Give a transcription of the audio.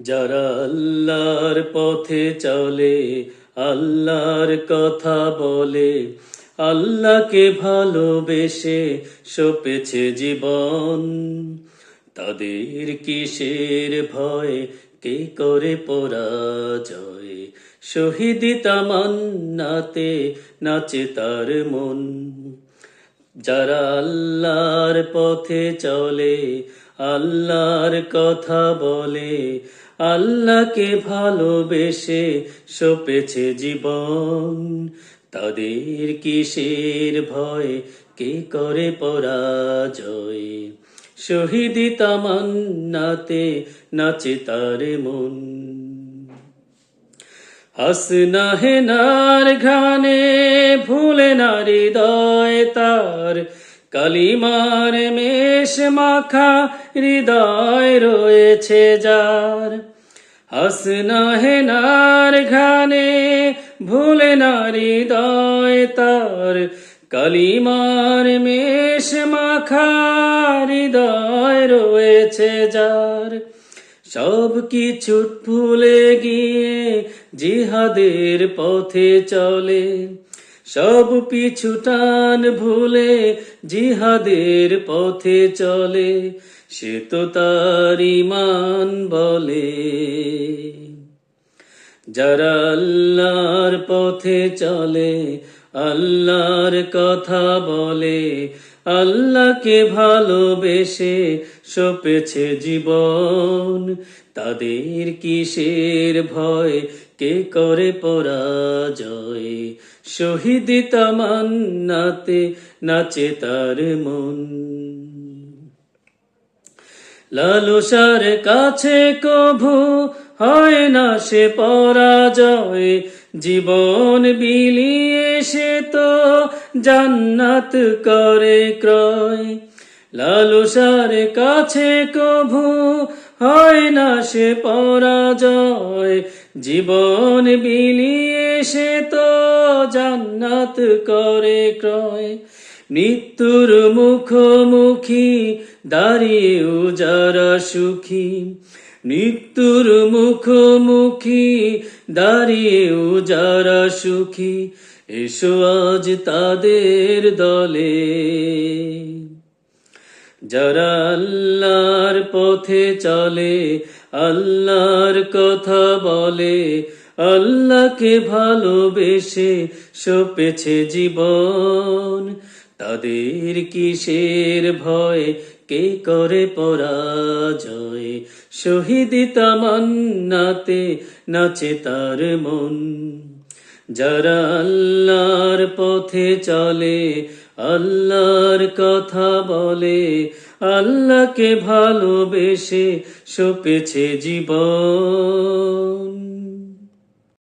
যারা আল্লাহর পথে চলে, আল্লাহর কথা বলে, আল্লাহকে ভালোবেসে সপেছে জীবন, তাদের কিসের ভয়, কে করে পরাজয়? শহীদি তামান্নাতে নাচে তার মন। যারা আল্লাহর পথে চলে, আল্লাহর কথা বলে, আল্লাহকে ভালোবেসে সপেছে জীবন, তাদের কিসের ভয়, কে করে পরাজয়? শহীদি তামান্নাতে নাচে তার মন। হাসনা হেনার ঘানে ভুলে না হৃদয় তার, কালিমার মেষ মাখা হৃদয় রয়েছে যার। হাসনা হেনার ঘানে ভুলে না হৃদয় তার, কালিমার মেষ মাখা হৃদয় রয়েছে যার। সব কিছু ভুলে গিয়ে জিহাদের পথে চলে, সব পিছু টান ভুলে জিহাদের পথে চলে, সে তো তার ঈমান বলে। যারা আল্লাহর পথে চলে, আল্লাহর কথা বলে, আল্লাহকে ভালোবেসে সপেছে জীবন, তাদের কিসের ভয়, কে করে পরাজয়? শহীদি তামান্নাতে নাচে তার মন। লালসার কাছে কভু হয় না সে পরাজয়, জীবন বিলিয়ে সে তো জান্নাত করে ক্রয়। লালসার কাছে কভু হয় না সে পরাজয়, জীবন বিলিয়ে সে তো জান্নাত করে ক্রয়। মৃত্যুর মুখোমুখি দাঁড়িয়েও যারা সুখী, মৃত্যুর মুখোমুখি দাঁড়িয়েও যারা সুখী, এসো আজ তাদের দলে। যারা আল্লাহর পথে চলে, আল্লাহর কথা বলে, আল্লাহকে ভালোবেসে সপেছে জীবন, তাদের কিসের ভয়, কে করে পরাজয়? শহীদি তামান্নাতে নাচে তার মন। যারা আল্লাহর পথে চলে, আল্লাহর কথা বলে, আল্লাহকে ভালোবেসে সপেছে জীবন।